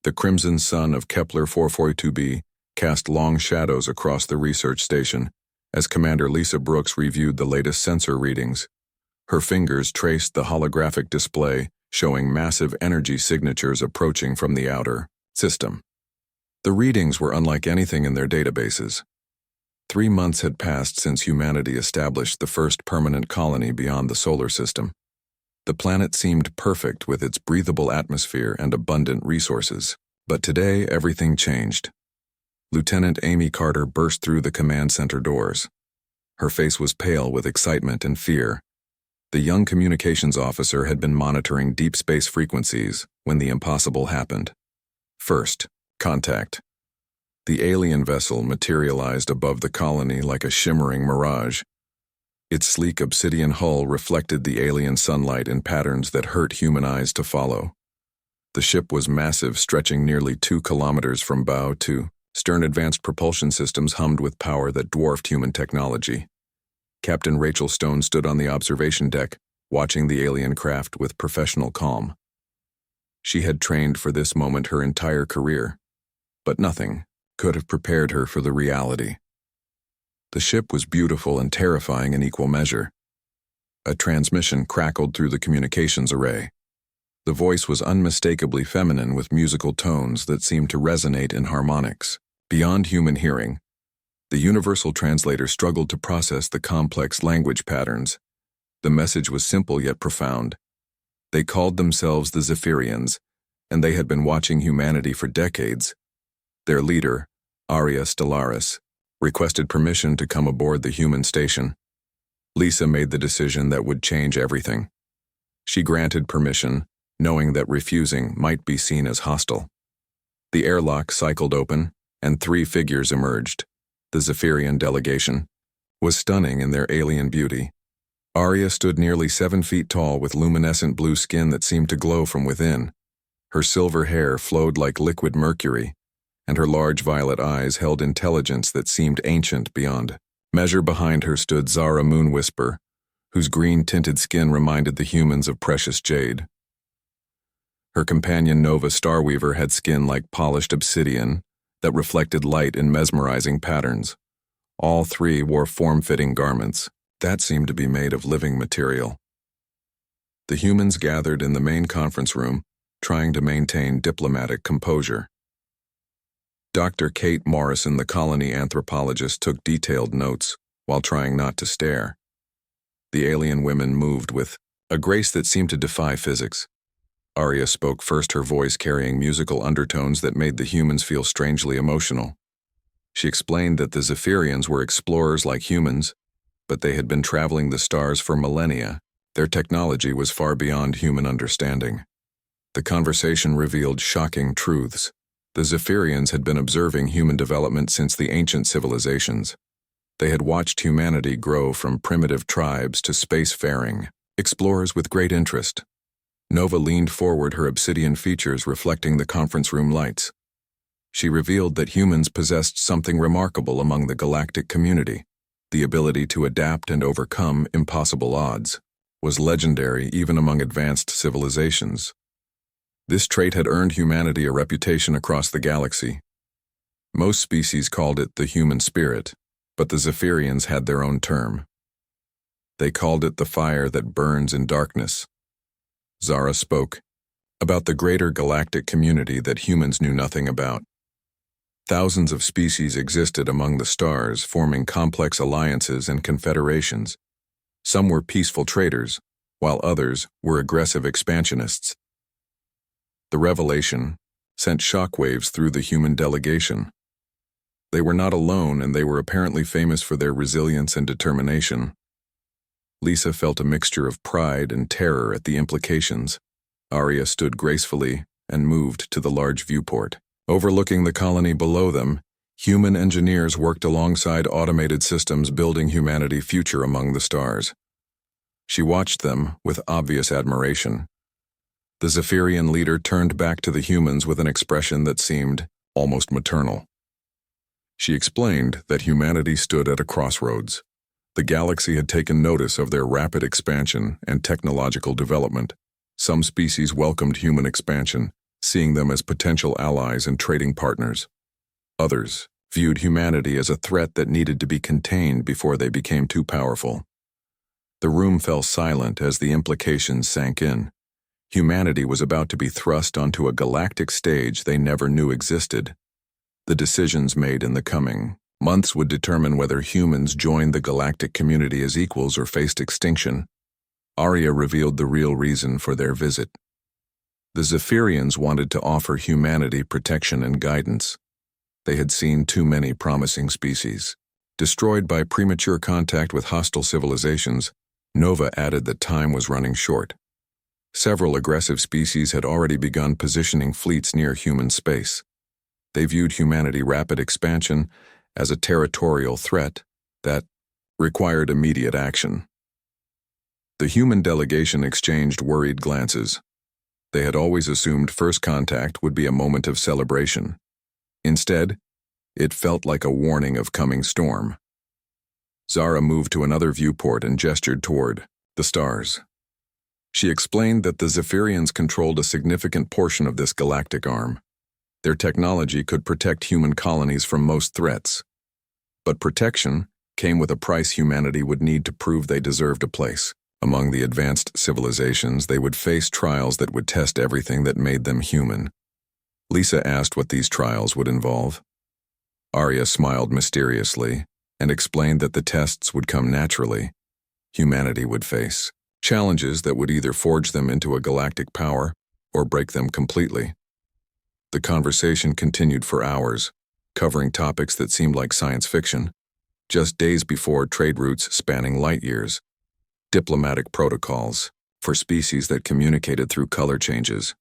The crimson sun of Kepler 442b cast long shadows across the research station as Commander Lisa Brooks reviewed the latest sensor readings. Her fingers traced the holographic display, showing massive energy signatures approaching from the outer system. The readings were unlike anything in their databases. 3 months had passed since humanity established the first permanent colony beyond the solar system. The planet seemed perfect with its breathable atmosphere and abundant resources. But today, everything changed. Lieutenant Amy Carter burst through the command center doors. Her face was pale with excitement and fear. The young communications officer had been monitoring deep space frequencies when the impossible happened. First, contact. The alien vessel materialized above the colony like a shimmering mirage. Its sleek obsidian hull reflected the alien sunlight in patterns that hurt human eyes to follow. The ship was massive, stretching nearly 2 kilometers from bow to stern. Advanced propulsion systems hummed with power that dwarfed human technology. Captain Rachel Stone stood on the observation deck, watching the alien craft with professional calm. She had trained for this moment her entire career, but nothing could have prepared her for the reality. The ship was beautiful and terrifying in equal measure. A transmission crackled through the communications array. The voice was unmistakably feminine with musical tones that seemed to resonate in harmonics. Beyond human hearing, the universal translator struggled to process the complex language patterns. The message was simple yet profound. They called themselves the Zephyrians, and they had been watching humanity for decades. Their leader, Aria Stellaris, requested permission to come aboard the human station. Lisa made the decision that would change everything. She granted permission, knowing that refusing might be seen as hostile. The airlock cycled open, and 3 figures emerged. The Zephyrian delegation was stunning in their alien beauty. Aria stood nearly 7 feet tall with luminescent blue skin that seemed to glow from within. Her silver hair flowed like liquid mercury, and her large violet eyes held intelligence that seemed ancient beyond measure. Behind her stood Zara Moonwhisper, whose green-tinted skin reminded the humans of precious jade. Her companion Nova Starweaver had skin like polished obsidian that reflected light in mesmerizing patterns. All 3 wore form-fitting garments that seemed to be made of living material. The humans gathered in the main conference room, trying to maintain diplomatic composure. Dr. Kate Morrison, the colony anthropologist, took detailed notes while trying not to stare. The alien women moved with a grace that seemed to defy physics. Aria spoke first, her voice carrying musical undertones that made the humans feel strangely emotional. She explained that the Zephyrians were explorers like humans, but they had been traveling the stars for millennia. Their technology was far beyond human understanding. The conversation revealed shocking truths. The Zephyrians had been observing human development since the ancient civilizations. They had watched humanity grow from primitive tribes to spacefaring explorers with great interest. Nova leaned forward, her obsidian features reflecting the conference room lights. She revealed that humans possessed something remarkable among the galactic community. The ability to adapt and overcome impossible odds was legendary even among advanced civilizations. This trait had earned humanity a reputation across the galaxy. Most species called it the human spirit, but the Zephyrians had their own term. They called it the fire that burns in darkness. Zara spoke about the greater galactic community that humans knew nothing about. Thousands of species existed among the stars, forming complex alliances and confederations. Some were peaceful traders, while others were aggressive expansionists. The revelation sent shockwaves through the human delegation. They were not alone, and they were apparently famous for their resilience and determination. Lisa felt a mixture of pride and terror at the implications. Aria stood gracefully and moved to the large viewport. Overlooking the colony below them, human engineers worked alongside automated systems building humanity's future among the stars. She watched them with obvious admiration. The Zephyrian leader turned back to the humans with an expression that seemed almost maternal. She explained that humanity stood at a crossroads. The galaxy had taken notice of their rapid expansion and technological development. Some species welcomed human expansion, seeing them as potential allies and trading partners. Others viewed humanity as a threat that needed to be contained before they became too powerful. The room fell silent as the implications sank in. Humanity was about to be thrust onto a galactic stage they never knew existed. The decisions made in the coming months would determine whether humans joined the galactic community as equals or faced extinction. Arya revealed the real reason for their visit. The Zephyrians wanted to offer humanity protection and guidance. They had seen too many promising species. Destroyed by premature contact with hostile civilizations, Nova added that time was running short. Several aggressive species had already begun positioning fleets near human space. They viewed humanity's rapid expansion as a territorial threat that required immediate action. The human delegation exchanged worried glances. They had always assumed first contact would be a moment of celebration. Instead, it felt like a warning of coming storm. Zara moved to another viewport and gestured toward the stars. She explained that the Zephyrians controlled a significant portion of this galactic arm. Their technology could protect human colonies from most threats. But protection came with a price humanity would need to prove they deserved a place. Among the advanced civilizations, they would face trials that would test everything that made them human. Lisa asked what these trials would involve. Arya smiled mysteriously and explained that the tests would come naturally. Humanity would face challenges that would either forge them into a galactic power or break them completely. The conversation continued for hours, covering topics that seemed like science fiction. Just days before, trade routes spanning light years, diplomatic protocols for species that communicated through color changes,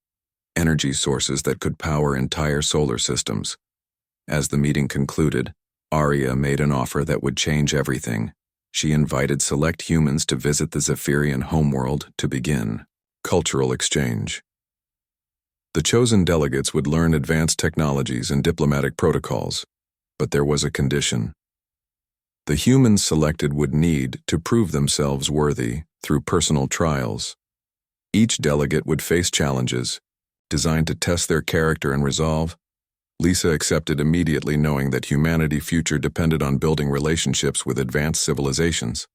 energy sources that could power entire solar systems. As the meeting concluded, Arya made an offer that would change everything. She invited select humans to visit the Zephyrian homeworld to begin cultural exchange. The chosen delegates would learn advanced technologies and diplomatic protocols, but there was a condition. The humans selected would need to prove themselves worthy through personal trials. Each delegate would face challenges designed to test their character and resolve. Lisa accepted immediately, knowing that humanity's future depended on building relationships with advanced civilizations.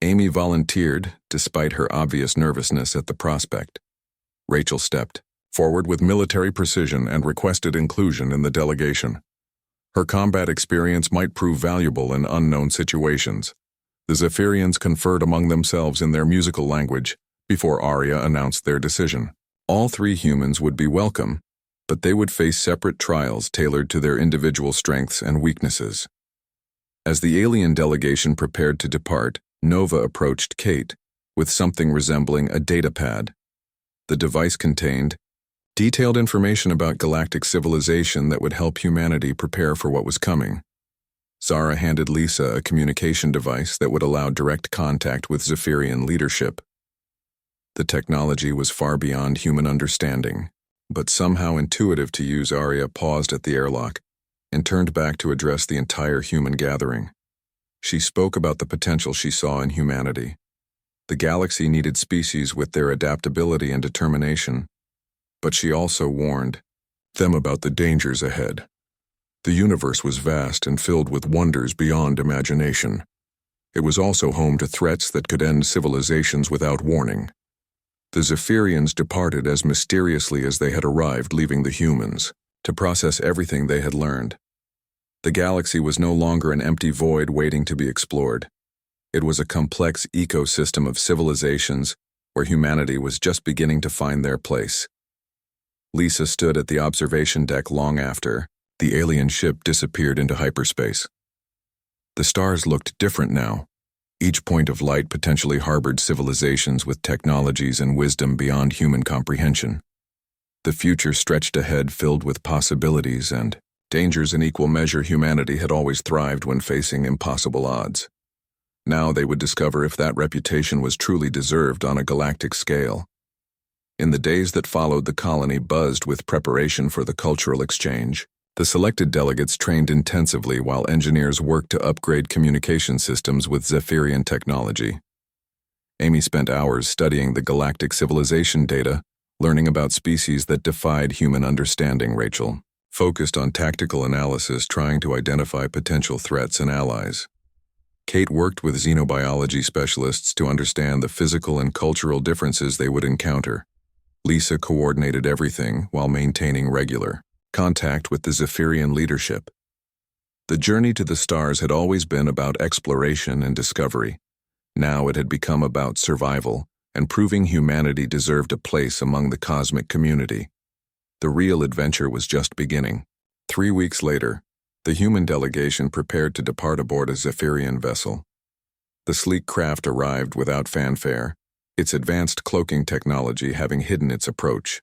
Amy volunteered, despite her obvious nervousness at the prospect. Rachel stepped forward with military precision and requested inclusion in the delegation. Her combat experience might prove valuable in unknown situations. The Zephyrians conferred among themselves in their musical language before Arya announced their decision. All three humans would be welcome, but they would face separate trials tailored to their individual strengths and weaknesses. As the alien delegation prepared to depart, Nova approached Kate with something resembling a datapad. The device contained detailed information about galactic civilization that would help humanity prepare for what was coming. Zara handed Lisa a communication device that would allow direct contact with Zephyrian leadership. The technology was far beyond human understanding, but somehow intuitive to use. Arya paused at the airlock and turned back to address the entire human gathering. She spoke about the potential she saw in humanity. The galaxy needed species with their adaptability and determination, but she also warned them about the dangers ahead. The universe was vast and filled with wonders beyond imagination. It was also home to threats that could end civilizations without warning. The Zephyrians departed as mysteriously as they had arrived, leaving the humans to process everything they had learned. The galaxy was no longer an empty void waiting to be explored. It was a complex ecosystem of civilizations where humanity was just beginning to find their place. Lisa stood at the observation deck long after the alien ship disappeared into hyperspace. The stars looked different now. Each point of light potentially harbored civilizations with technologies and wisdom beyond human comprehension. The future stretched ahead, filled with possibilities and dangers in equal measure. Humanity had always thrived when facing impossible odds. Now they would discover if that reputation was truly deserved on a galactic scale. In the days that followed, the colony buzzed with preparation for the cultural exchange. The selected delegates trained intensively while engineers worked to upgrade communication systems with Zephyrian technology. Amy spent hours studying the galactic civilization data learning about species that defied human understanding. Rachel focused on tactical analysis, trying to identify potential threats and allies. Kate worked with xenobiology specialists to understand the physical and cultural differences they would encounter. Lisa coordinated everything while maintaining regular contact with the Zephyrian leadership. The journey to the stars had always been about exploration and discovery. Now it had become about survival and proving humanity deserved a place among the cosmic community. The real adventure was just beginning. 3 weeks later, the human delegation prepared to depart aboard a Zephyrian vessel. The sleek craft arrived without fanfare, its advanced cloaking technology having hidden its approach.